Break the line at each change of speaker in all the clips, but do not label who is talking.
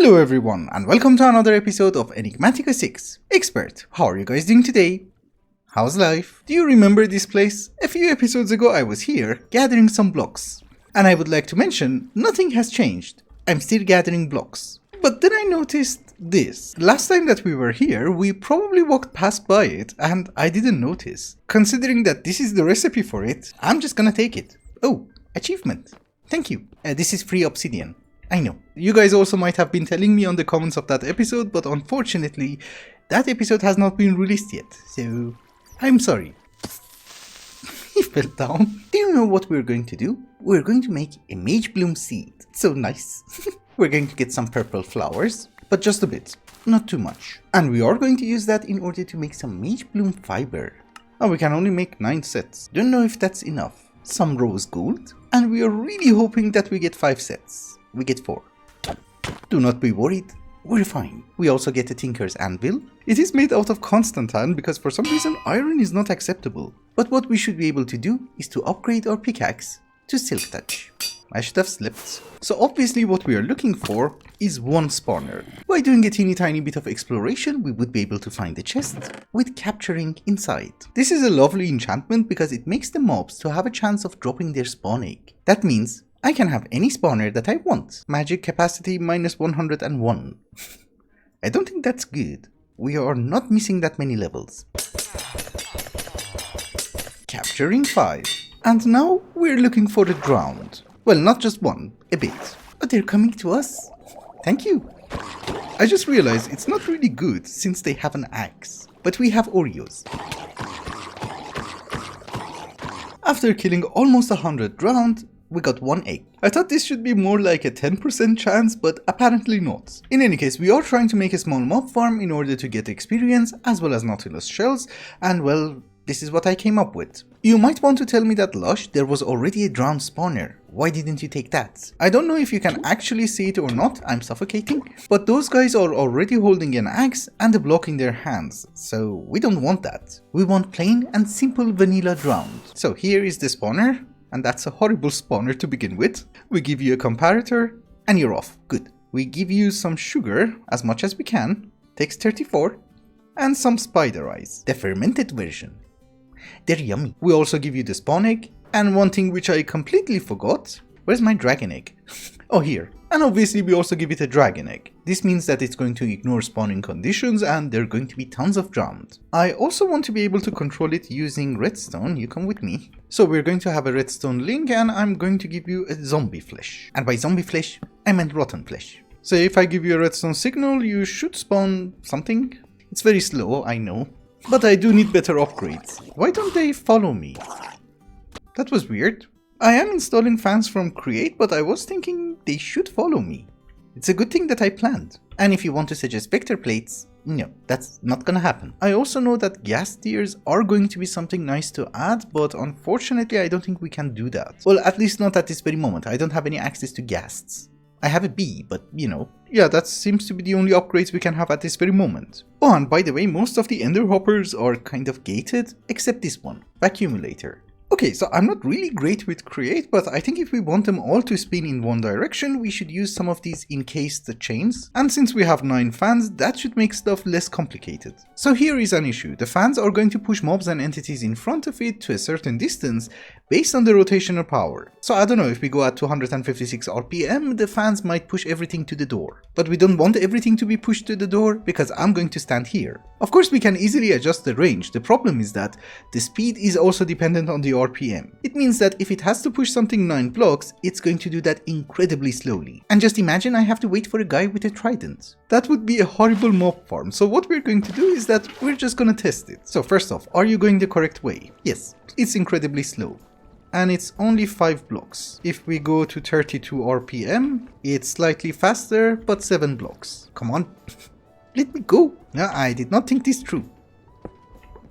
Hello everyone and welcome to another episode of Enigmatica 6. Expert, how are you guys doing today? How's life? Do you remember this place? A few episodes ago I was here gathering some blocks. And I would like to mention, nothing has changed. I'm still gathering blocks. But then I noticed this. Last time that we were here, we probably walked past by it and I didn't notice. Considering that this is the recipe for it, I'm just gonna take it. Oh, achievement. Thank you. This is free obsidian. I know. You guys also might have been telling me on the comments of that episode, but unfortunately, that episode has not been released yet, so I'm sorry. He fell down. Do you know what we're going to do? We're going to make a mage bloom seed. So nice. We're going to get some purple flowers, but just a bit, not too much. And we are going to use that in order to make some mage bloom fiber. And we can only make 9 sets. Don't know if that's enough. Some rose gold, and we are really hoping that we get 5 sets. We get 4. Do not be worried, we're fine. We also get a tinker's anvil. It is made out of constantine because for some reason iron is not acceptable. But what we should be able to do is to upgrade our pickaxe to silk touch. I should have slept. So obviously what we are looking for is one spawner. By doing a teeny tiny bit of exploration, we would be able to find the chest with capturing inside. This is a lovely enchantment because it makes the mobs to have a chance of dropping their spawn egg. That means I can have any spawner that I want. Magic capacity minus 101. I don't think that's good. We are not missing that many levels. Capturing 5. And now we're looking for the ground. Well, not just one, a bit. But they're coming to us. Thank you. I just realized it's not really good since they have an axe. But we have Oreos. After killing almost 100 ground, we got 1 egg. I thought this should be more like a 10% chance, but apparently not. In any case, we are trying to make a small mob farm in order to get experience as well as nautilus shells, and well, this is what I came up with. You might want to tell me that Lush, there was already a drowned spawner. Why didn't you take that? I don't know if you can actually see it or not, I'm suffocating. But those guys are already holding an axe and a block in their hands, so we don't want that. We want plain and simple vanilla drowned. So here is the spawner. And that's a horrible spawner to begin with. We give you a comparator and you're off. Good. We give you some sugar, as much as we can. Takes 34. And some spider eyes. The fermented version. They're yummy. We also give you the spawn egg. And one thing which I completely forgot. Where's my dragon egg? Oh, here. And obviously we also give it a dragon egg. This means that it's going to ignore spawning conditions and there are going to be tons of drowned. I also want to be able to control it using redstone. You come with me. So we're going to have a redstone link and I'm going to give you a zombie flesh. And by zombie flesh, I meant rotten flesh. So if I give you a redstone signal, you should spawn something. It's very slow, I know. But I do need better upgrades. Why don't they follow me? That was weird. I am installing fans from Create, but I was thinking they should follow me. It's a good thing that I planned. And if you want to suggest vector plates, no, that's not gonna happen. I also know that gas tiers are going to be something nice to add, but unfortunately I don't think we can do that. Well, at least not at this very moment. I don't have any access to ghasts. I have a bee, but you know. Yeah, that seems to be the only upgrades we can have at this very moment. Oh, and by the way, most of the ender hoppers are kind of gated, except this one, Vacuumulator. Okay, so I'm not really great with Create, but I think if we want them all to spin in one direction, we should use some of these encased chains. And since we have 9 fans, that should make stuff less complicated. So here is an issue. The fans are going to push mobs and entities in front of it to a certain distance based on the rotational power. So I don't know, if we go at 256 RPM, the fans might push everything to the door. But we don't want everything to be pushed to the door because I'm going to stand here. Of course, we can easily adjust the range. The problem is that the speed is also dependent on the RPM. It means that if it has to push something 9 blocks, it's going to do that incredibly slowly. And just imagine I have to wait for a guy with a trident. That would be a horrible mob farm. So what we're going to do is that we're just gonna test it. So first off, are you going the correct way? Yes, it's incredibly slow. And it's only 5 blocks. If we go to 32 RPM, it's slightly faster, but 7 blocks. Come on, let me go. Yeah, I did not think this through.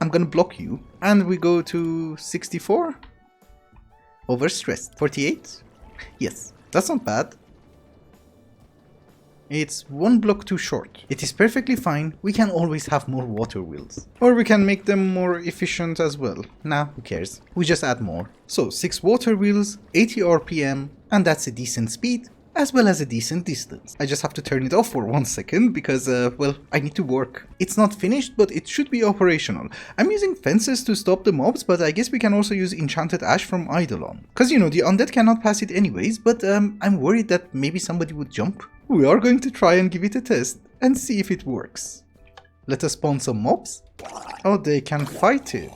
I'm gonna block you. And we go to 64. Overstressed. 48. Yes, that's not bad. It's 1 block too short. It is perfectly fine, we can always have more water wheels. Or we can make them more efficient as well. Nah, who cares? We just add more. So 6 water wheels, 80 RPM, and that's a decent speed. as well as a decent distance. I just have to turn it off for 1 second because, well, I need to work. It's not finished, but it should be operational. I'm using fences to stop the mobs, but I guess we can also use enchanted ash from Eidolon. Cause you know, the undead cannot pass it anyways, but I'm worried that maybe somebody would jump. We are going to try and give it a test and see if it works. Let us spawn some mobs. Oh, they can fight it.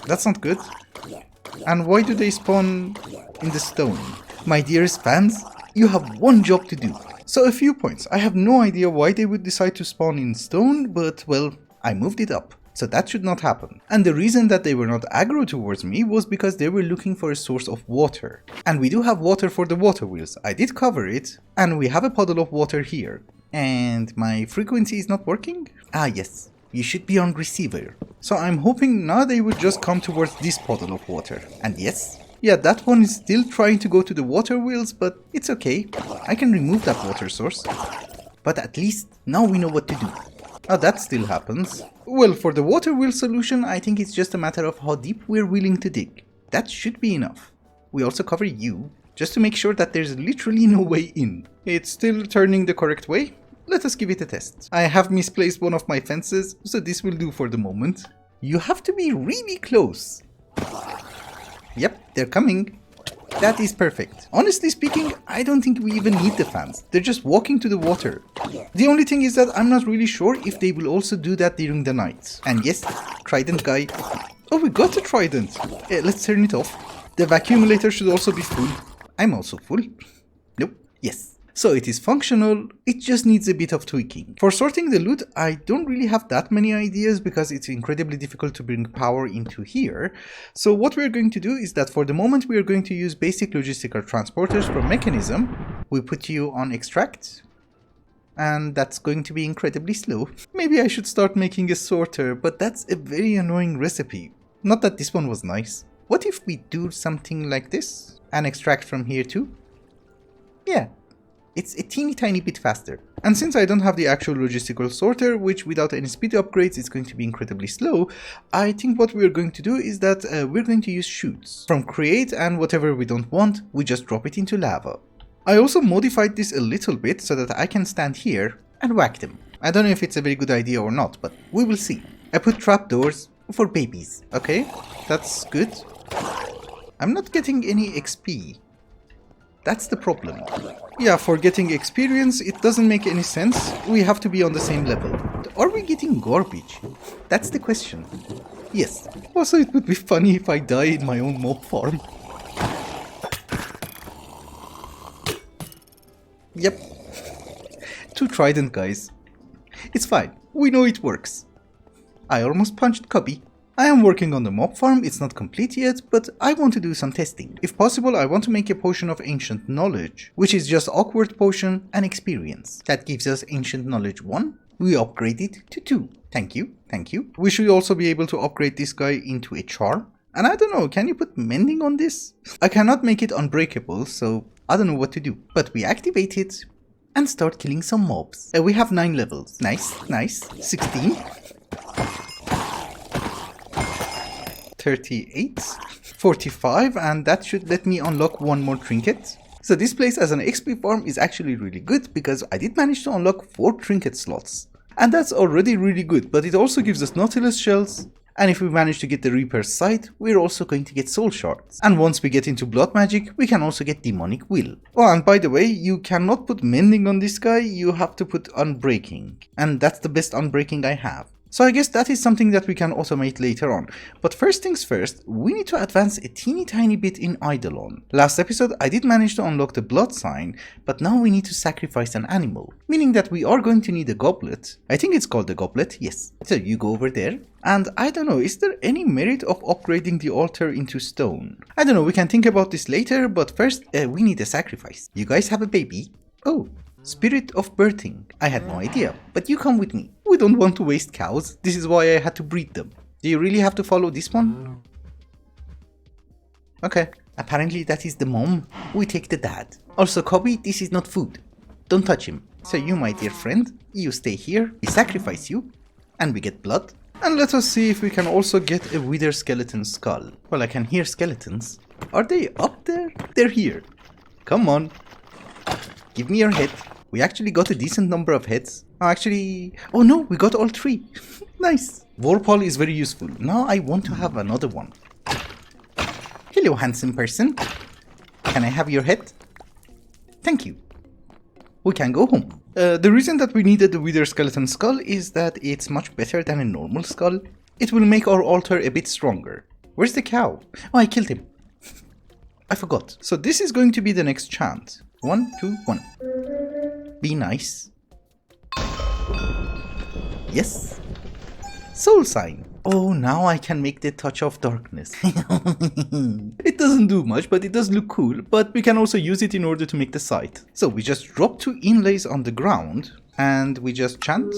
That's not good. And why do they spawn in the stone? My dearest fans, you have one job to do. So a few points. I have no idea why they would decide to spawn in stone, but well, I moved it up. So that should not happen. And the reason that they were not aggro towards me was because they were looking for a source of water. And we do have water for the water wheels. I did cover it, and we have a puddle of water here. And my frequency is not working? Ah yes, you should be on receiver. So I'm hoping now they would just come towards this puddle of water. And yes, yeah, that one is still trying to go to the water wheels, but it's okay. I can remove that water source. But at least now we know what to do. Oh, that still happens. Well, for the water wheel solution, I think it's just a matter of how deep we're willing to dig. That should be enough. We also cover you, just to make sure that there's literally no way in. It's still turning the correct way. Let us give it a test. I have misplaced one of my fences, so this will do for the moment. You have to be really close. Yep, they're coming. That is perfect. Honestly speaking, I don't think we even need the fans. They're just walking to the water. The only thing is that I'm not really sure if they will also do that during the night. And yes, trident guy. Oh, we got a trident. Let's turn it off. The vacuumulator should also be full. I'm also full. Nope. Yes. So it is functional, it just needs a bit of tweaking. For sorting the loot, I don't really have that many ideas because it's incredibly difficult to bring power into here. So what we're going to do is that for the moment we are going to use basic logistical transporters from mechanism. We put you on extract. And that's going to be incredibly slow. Maybe I should start making a sorter, but that's a very annoying recipe. Not that this one was nice. What if we do something like this? And extract from here too? Yeah. It's a teeny tiny bit faster. And since I don't have the actual logistical sorter, which without any speed upgrades is going to be incredibly slow, I think what we're going to do is that we're going to use chutes. From create, and whatever we don't want, we just drop it into lava. I also modified this a little bit so that I can stand here and whack them. I don't know if it's a very good idea or not, but we will see. I put trapdoors for babies, okay? That's good. I'm not getting any XP. That's the problem. Yeah, for getting experience, it doesn't make any sense. We have to be on the same level. Are we getting garbage? That's the question. Yes. Also, it would be funny if I die in my own mob farm. Yep. 2 trident guys. It's fine. We know it works. I almost punched Cubby. I am working on the mob farm, it's not complete yet, but I want to do some testing. If possible, I want to make a potion of ancient knowledge, which is just awkward potion and experience. That gives us ancient knowledge 1. We upgrade it to 2. Thank you, thank you. We should also be able to upgrade this guy into a charm. And I don't know, can you put mending on this? I cannot make it unbreakable, so I don't know what to do. But we activate it and start killing some mobs. We have 9 levels. Nice, nice. 16. 38, 45, and that should let me unlock 1 more trinket. So this place as an XP farm is actually really good because I did manage to unlock 4 trinket slots. And that's already really good, but it also gives us Nautilus shells. And if we manage to get the Reaper's Sight, we're also going to get soul shards. And once we get into blood magic, we can also get demonic will. Oh, and by the way, you cannot put mending on this guy, you have to put unbreaking. And that's the best unbreaking I have. So I guess that is something that we can automate later on. But first things first, we need to advance a teeny tiny bit in Eidolon. Last episode I did manage to unlock the blood sign, but now we need to sacrifice an animal. Meaning that we are going to need a goblet. I think it's called a goblet, yes. So you go over there. And I don't know, is there any merit of upgrading the altar into stone? I don't know, we can think about this later, but first we need a sacrifice. You guys have a baby? Oh. Spirit of birthing. I had no idea, but you come with me. We don't want to waste cows. This is why I had to breed them. Do you really have to follow this one? Okay, apparently that is the mom. We take the dad. Also, Cubby, this is not food. Don't touch him. So you, my dear friend, you stay here. We sacrifice you, and we get blood. And let us see if we can also get a wither skeleton skull. Well, I can hear skeletons. Are they up there? They're here. Come on. Give me your head. We actually got a decent number of heads. Oh no, we got all 3. Nice. Vorpal is very useful. Now I want to have another one. Hello, handsome person. Can I have your head? Thank you. We can go home. The reason that we needed the Wither Skeleton Skull is that it's much better than a normal skull. It will make our altar a bit stronger. Where's the cow? Oh, I killed him. I forgot. So this is going to be the next chant. 1, 2, 1. Be nice. Yes. Soul sign. Oh, now I can make the touch of darkness. It doesn't do much, but it does look cool. But we can also use it in order to make the site. So we just drop 2 inlays on the ground and we just chant.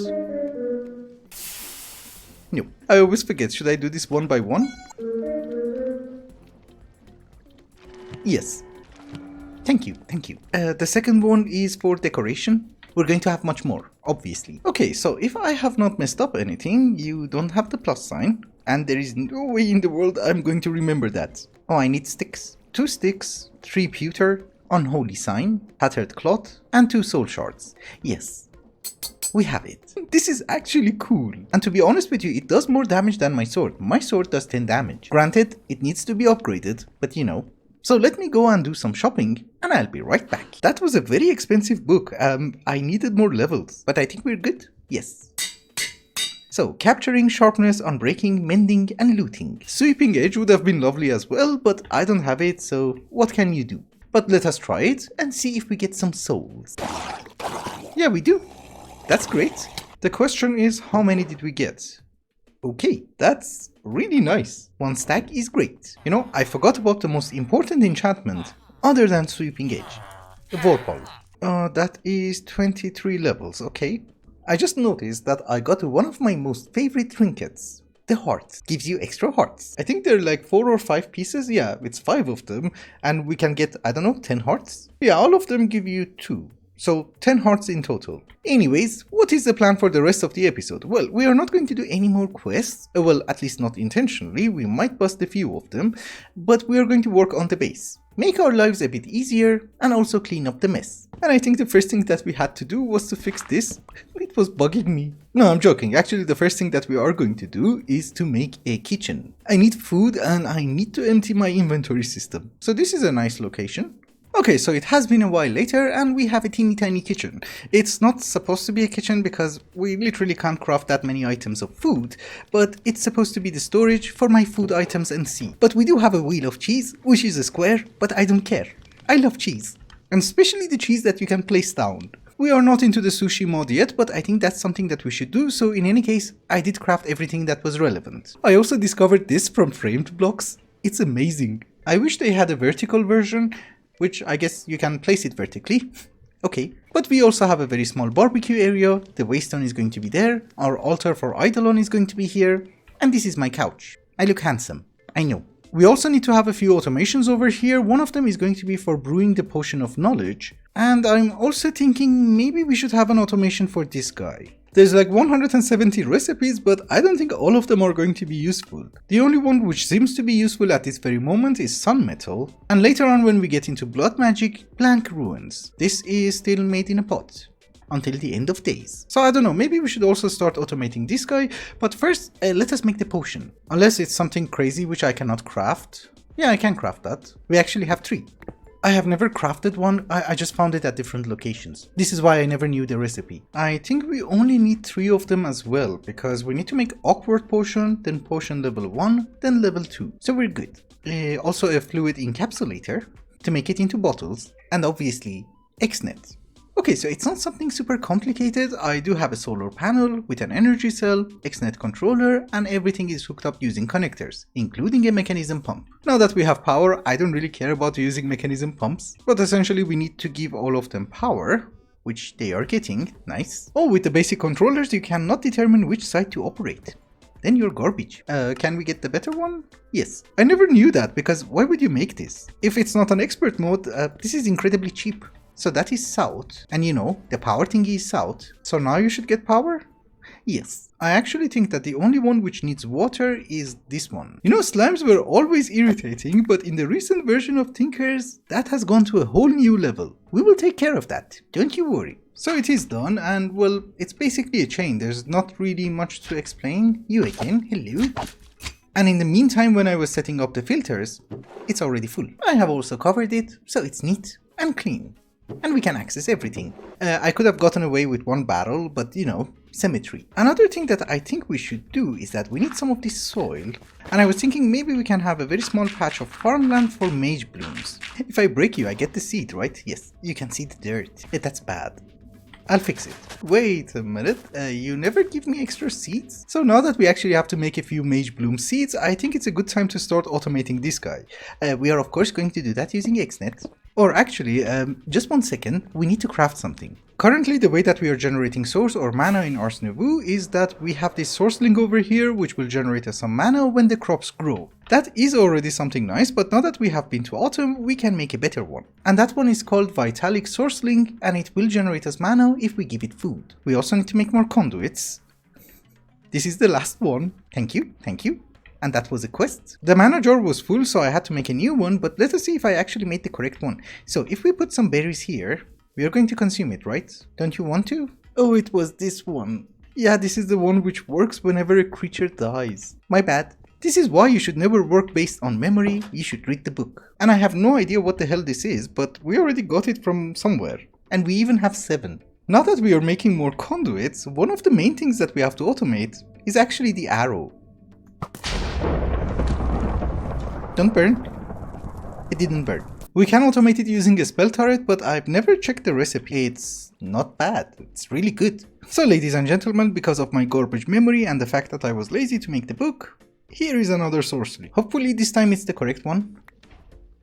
No, I always forget. Should I do this one by one? Yes. Thank you, thank you. The second one is for decoration. We're going to have much more, obviously. Okay, so if I have not messed up anything, you don't have the plus sign. And there is no way in the world I'm going to remember that. Oh, I need sticks. 2 sticks, 3 pewter, unholy sign, tattered cloth, and 2 soul shards. Yes, we have it. This is actually cool. And to be honest with you, it does more damage than my sword. My sword does 10 damage. Granted, it needs to be upgraded, but you know. So let me go and do some shopping, and I'll be right back. That was a very expensive book. I needed more levels, but I think we're good. Yes. So, capturing, sharpness, unbreaking, mending, and looting. Sweeping edge would have been lovely as well, but I don't have it, so what can you do? But let us try it and see if we get some souls. Yeah, we do. That's great. The question is, how many did we get? Okay, that's really nice. 1 stack is great. You know, I forgot about the most important enchantment, other than Sweeping Edge. The Vorpal. That is 23 levels, okay. I just noticed that I got one of my most favorite trinkets. The heart. Gives you extra hearts. I think there are like 4 or 5 pieces. Yeah, it's 5 of them. And we can get, I don't know, 10 hearts? Yeah, all of them give you 2. So 10 hearts in total. Anyways, what is the plan for the rest of the episode? Well, we are not going to do any more quests. Well, at least not intentionally. We might bust a few of them. But we are going to work on the base. Make our lives a bit easier and also clean up the mess. And I think the first thing that we had to do was to fix this. It was bugging me. No, I'm joking. Actually, the first thing that we are going to do is to make a kitchen. I need food and I need to empty my inventory system. So this is a nice location. Okay, so it has been a while later and we have a teeny tiny kitchen. It's not supposed to be a kitchen because we literally can't craft that many items of food, but it's supposed to be the storage for my food items and sea. But we do have a wheel of cheese, which is a square, but I don't care. I love cheese. And especially the cheese that you can place down. We are not into the sushi mod yet, but I think that's something that we should do, so in any case, I did craft everything that was relevant. I also discovered this from framed blocks. It's amazing. I wish they had a vertical version, which I guess you can place it vertically. Okay, but we also have a very small barbecue area, the waystone is going to be there, our altar for Eidolon is going to be here, and this is my couch. I look handsome, I know. We also need to have a few automations over here. One of them is going to be for brewing the potion of knowledge, and I'm also thinking maybe we should have an automation for this guy. There's like 170 recipes, but I don't think all of them are going to be useful. The only one which seems to be useful at this very moment is sun metal, and later on when we get into blood magic, blank ruins. This is still made in a pot until the end of days. So I don't know, maybe we should also start automating this guy, but first let us make the potion. Unless it's something crazy which I cannot craft. Yeah, I can craft that. We actually have 3. I have never crafted one, I just found it at different locations. This is why I never knew the recipe. I think we only need 3 of them as well, because we need to make awkward potion, then potion level 1, then level 2. So we're good. Also a fluid encapsulator to make it into bottles, and obviously XNet. Okay, so it's not something super complicated. I do have a solar panel with an energy cell, XNet controller, and everything is hooked up using connectors, including a mechanism pump. Now that we have power, I don't really care about using mechanism pumps, but essentially we need to give all of them power, which they are getting. Nice. Oh, with the basic controllers you cannot determine which side to operate. Then you're garbage. Can we get the better one? Yes. I never knew that, because why would you make this? If it's not an expert mode, this is incredibly cheap. So that is south, and you know, the power thingy is south. So now you should get power? Yes, I actually think that the only one which needs water is this one. You know, slimes were always irritating, but in the recent version of Tinkers, that has gone to a whole new level. We will take care of that, don't you worry. So it is done, and well, it's basically a chain. There's not really much to explain. You again, hello. And in the meantime, when I was setting up the filters, it's already full. I have also covered it, so it's neat and clean. And we can access everything. I could have gotten away with one barrel, but you know, symmetry. Another thing that I think we should do is that we need some of this soil. And I was thinking maybe we can have a very small patch of farmland for mage blooms. If I break you, I get the seed, right? Yes, you can see the dirt. That's bad. I'll fix it. Wait a minute, you never give me extra seeds? So now that we actually have to make a few mage bloom seeds, I think it's a good time to start automating this guy. We are of course going to do that using XNet. Or actually, just one second, we need to craft something. Currently the way that we are generating source or mana in Ars Nouveau is that we have this source link over here which will generate us some mana when the crops grow. That is already something nice, but now that we have been to autumn, we can make a better one. And that one is called Vitalic Source Link, and it will generate us mana if we give it food. We also need to make more conduits. This is the last one. Thank you, thank you. And that was a quest. The mana jar was full, so I had to make a new one, but let us see if I actually made the correct one. So if we put some berries here, we are going to consume it, right? Don't you want to? Oh, it was this one. Yeah, this is the one which works whenever a creature dies. My bad. This is why you should never work based on memory, you should read the book. And I have no idea what the hell this is, but we already got it from somewhere. And we even have 7. Now that we are making more conduits, one of the main things that we have to automate is actually the arrow. Don't burn. It didn't burn. We can automate it using a spell turret, but I've never checked the recipe. It's not bad. It's really good. So ladies and gentlemen, because of my garbage memory and the fact that I was lazy to make the book, here is another sorcery. Hopefully this time it's the correct one.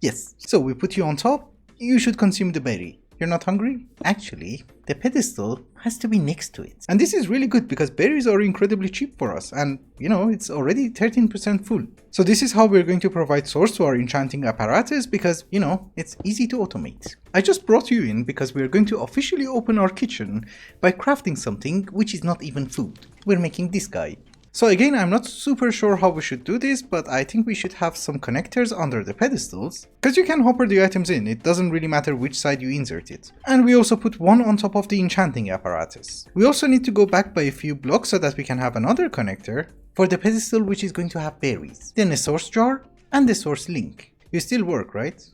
Yes. So we put you on top. You should consume the berry. You're not hungry? Actually, the pedestal has to be next to it. And this is really good because berries are incredibly cheap for us. And, you know, it's already 13% full. So this is how we're going to provide source to our enchanting apparatus because, you know, it's easy to automate. I just brought you in because we're going to officially open our kitchen by crafting something which is not even food. We're making this guy. So again, I'm not super sure how we should do this, but I think we should have some connectors under the pedestals, because you can hopper the items in, it doesn't really matter which side you insert it. And we also put one on top of the enchanting apparatus. We also need to go back by a few blocks so that we can have another connector for the pedestal which is going to have berries. Then a source jar and the source link. You still work, right?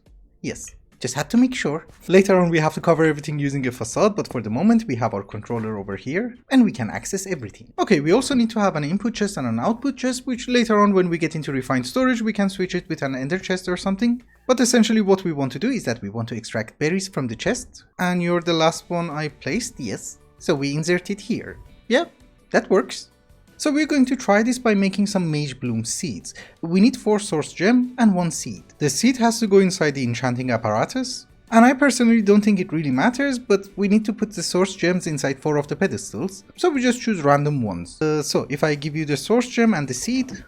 Yes. Just had to make sure. Later on we have to cover everything using a facade, but for the moment we have our controller over here and we can access everything. Okay, we also need to have an input chest and an output chest, which later on when we get into refined storage we can switch it with an ender chest or something. But essentially what we want to do is that we want to extract berries from the chest. And you're the last one I placed, yes. So we insert it here. Yeah, that works. So we're going to try this by making some mage bloom seeds. We need 4 source gem and 1 seed. The seed has to go inside the enchanting apparatus. And I personally don't think it really matters, but we need to put the source gems inside 4 of the pedestals. So we just choose random ones. So if I give you the source gem and the seed,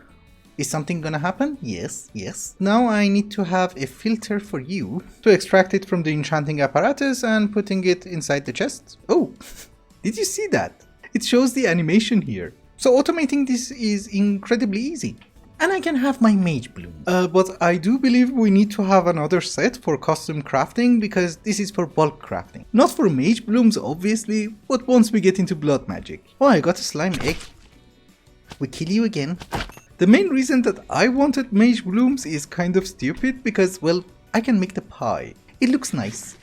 is something gonna happen? Yes, yes. Now I need to have a filter for you to extract it from the enchanting apparatus and putting it inside the chest. Oh, did you see that? It shows the animation here. So automating this is incredibly easy. And I can have my mage bloom. But I do believe we need to have another set for custom crafting because this is for bulk crafting. Not for mage blooms obviously, but once we get into blood magic. Oh, I got a slime egg. We kill you again. The main reason that I wanted mage blooms is kind of stupid because, well, I can make the pie. It looks nice.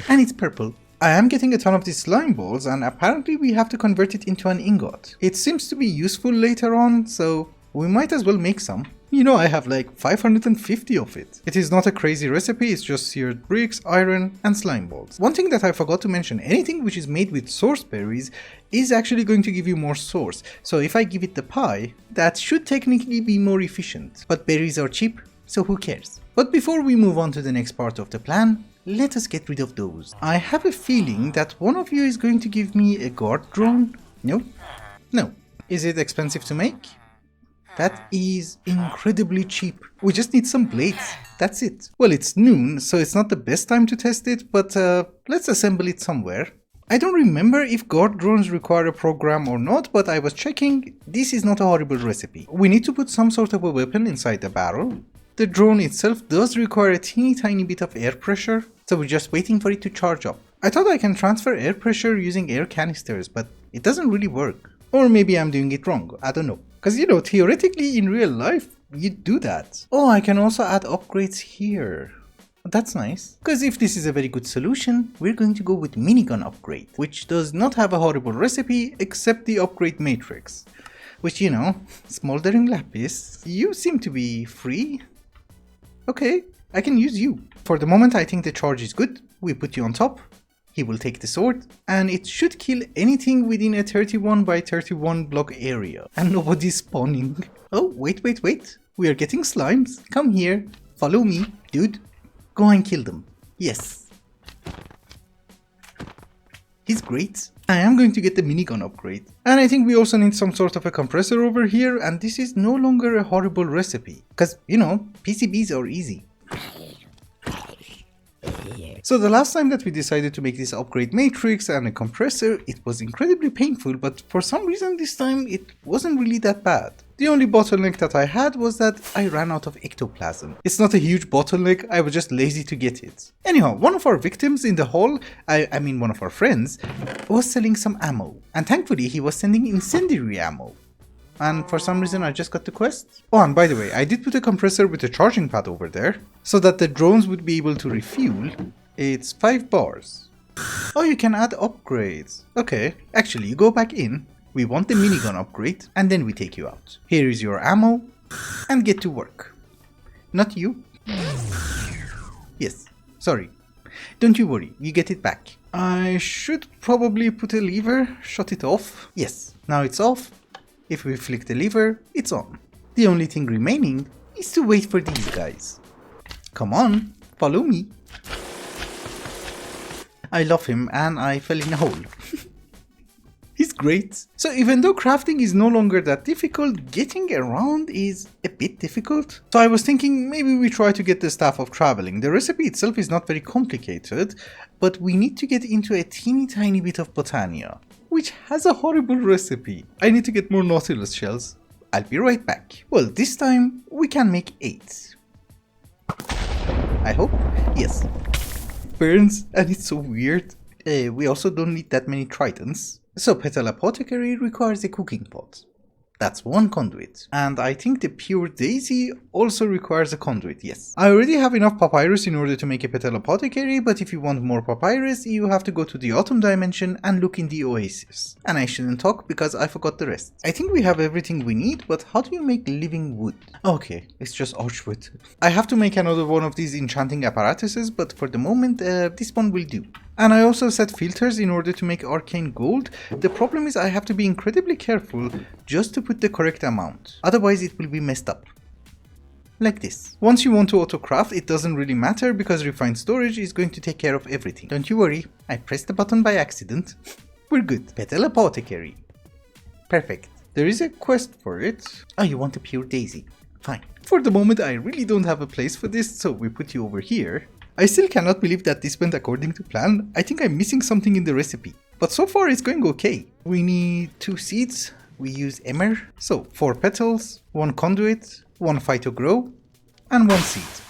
And it's purple. I am getting a ton of these slime balls and apparently we have to convert it into an ingot. It seems to be useful later on, so we might as well make some. You know, I have like 550 of it. It is not a crazy recipe, it's just seared bricks, iron and slime balls. One thing that I forgot to mention, anything which is made with source berries is actually going to give you more source. So if I give it the pie, that should technically be more efficient. But berries are cheap, so who cares? But before we move on to the next part of the plan, let us get rid of those. I have a feeling that one of you is going to give me a guard drone. No? No. Is it expensive to make? That is incredibly cheap. We just need some blades. That's it. Well, it's noon, so it's not the best time to test it, but let's assemble it somewhere. I don't remember if guard drones require a program or not, but I was checking. This is not a horrible recipe. We need to put some sort of a weapon inside the barrel. The drone itself does require a teeny tiny bit of air pressure, so we're just waiting for it to charge up. I thought I can transfer air pressure using air canisters, but it doesn't really work. Or maybe I'm doing it wrong, I don't know. Cause you know, theoretically in real life, you do that. Oh, I can also add upgrades here. That's nice. Because if this is a very good solution, we're going to go with minigun upgrade, which does not have a horrible recipe except the upgrade matrix. Which, you know, smoldering lapis, you seem to be free. Okay, I can use you. For the moment I think the charge is good. We put you on top. He will take the sword, and it should kill anything within a 31 by 31 block area. And nobody's spawning. Oh, wait. We are getting slimes. Come here. Follow me, dude. Go and kill them. Yes. He's great. I am going to get the minigun upgrade. And I think we also need some sort of a compressor over here, and this is no longer a horrible recipe. Because, you know, PCBs are easy. So the last time that we decided to make this upgrade matrix and a compressor, it was incredibly painful, but for some reason this time it wasn't really that bad. The only bottleneck that I had was that I ran out of ectoplasm. It's not a huge bottleneck, I was just lazy to get it. Anyhow, one of our victims in the hall, I mean one of our friends, was selling some ammo. And thankfully he was sending incendiary ammo. And for some reason I just got the quest. Oh, and by the way, I did put a compressor with a charging pad over there, so that the drones would be able to refuel. It's 5 bars. Oh, you can add upgrades. Okay, actually you go back in. We want the minigun upgrade, and then we take you out. Here is your ammo, and get to work. Not you. Yes, sorry. Don't you worry, you get it back. I should probably put a lever, shut it off. Yes, now it's off. If we flick the lever, it's on. The only thing remaining is to wait for these guys. Come on, follow me. I love him, and I fell in a hole. He's great. So even though crafting is no longer that difficult, getting around is a bit difficult. So I was thinking maybe we try to get the Staff of Traveling. The recipe itself is not very complicated, but we need to get into a teeny tiny bit of botania, which has a horrible recipe. I need to get more Nautilus shells. I'll be right back. Well, this time we can make 8. I hope. Yes. Burns, and it's so weird. We also don't need that many tritons. So Petal Apothecary requires a cooking pot. That's 1 conduit. And I think the Pure Daisy also requires a conduit, yes. I already have enough papyrus in order to make a Petal Apothecary, but if you want more papyrus, you have to go to the Autumn Dimension and look in the Oasis. And I shouldn't talk because I forgot the rest. I think we have everything we need, but how do you make living wood? Okay, it's just archwood. I have to make another one of these enchanting apparatuses, but for the moment, this one will do. And I also set filters in order to make arcane gold. The problem is I have to be incredibly careful just to put the correct amount. Otherwise it will be messed up. Like this. Once you want to autocraft, it doesn't really matter because refined storage is going to take care of everything. Don't you worry, I pressed the button by accident. We're good. Petal Apothecary. Perfect. There is a quest for it. Oh, you want a Pure Daisy. Fine. For the moment I really don't have a place for this, so we put you over here. I still cannot believe that this went according to plan. I think I'm missing something in the recipe. But so far it's going okay. We need 2 seeds. We use emmer. So 4 petals, 1 conduit, 1 phytogrow, and 1 seed.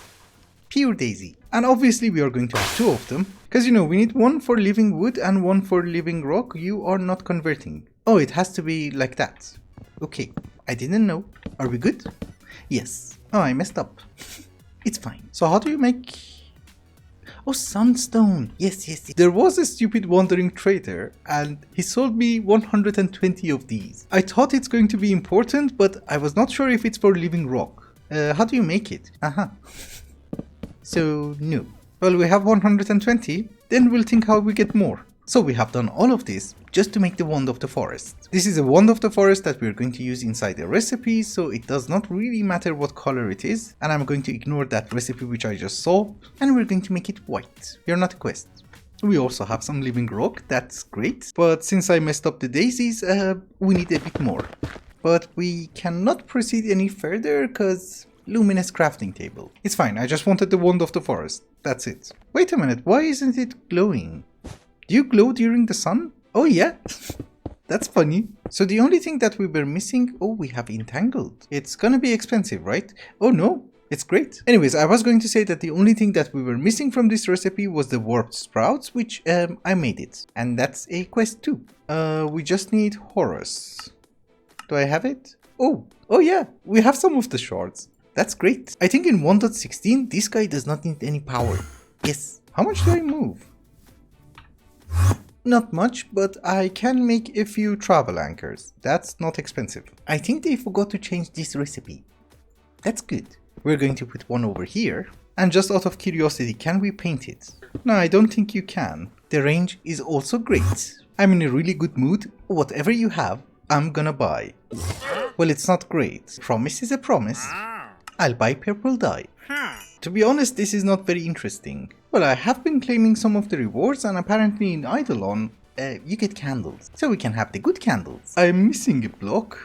Pure Daisy. And obviously we are going to have 2 of them. Because you know, we need 1 for living wood and 1 for living rock. You are not converting. Oh, it has to be like that. Okay, I didn't know. Are we good? Yes. Oh, I messed up. It's fine. So how do you make... Oh, sunstone. Yes. There was a stupid wandering trader and he sold me 120 of these. I thought it's going to be important, but I was not sure if it's for living rock. How do you make it? So, no. Well, we have 120, then we'll think how we get more. So we have done all of this just to make the Wand of the Forest. This is a Wand of the Forest that we're going to use inside the recipe, so it does not really matter what color it is, and I'm going to ignore that recipe which I just saw, and we're going to make it white. You're not a quest. We also have some living rock, that's great, but since I messed up the daisies, we need a bit more. But we cannot proceed any further because luminous crafting table. It's fine, I just wanted the Wand of the Forest, that's it. Wait a minute, why isn't it glowing? Do you glow during the sun? Oh yeah? That's funny. So the only thing that we were missing... Oh, we have entangled. It's gonna be expensive, right? Oh no, it's great. Anyways, I was going to say that the only thing that we were missing from this recipe was the warped sprouts, which I made it. And that's a quest too. We just need Horus. Do I have it? Oh yeah, we have some of the shards. That's great. I think in 1.16, this guy does not need any power. Yes. How much do I move? Not much, but I can make a few travel anchors. That's not expensive. I think they forgot to change this recipe. That's good. We're going to put one over here. And just out of curiosity, can we paint it? No, I don't think you can. The range is also great. I'm in a really good mood. Whatever you have, I'm gonna buy. Well, it's not great. Promise is a promise. I'll buy purple dye. To be honest, this is not very interesting. Well, I have been claiming some of the rewards, and apparently in Eidolon, you get candles. So we can have the good candles. I'm missing a block.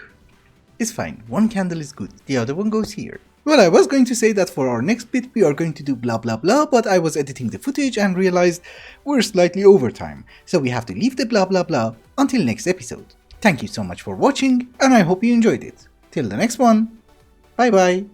It's fine, one candle is good. The other one goes here. Well, I was going to say that for our next bit we are going to do blah blah blah, but I was editing the footage and realized we're slightly over time. So we have to leave the blah blah blah until next episode. Thank you so much for watching, and I hope you enjoyed it. Till the next one, bye bye.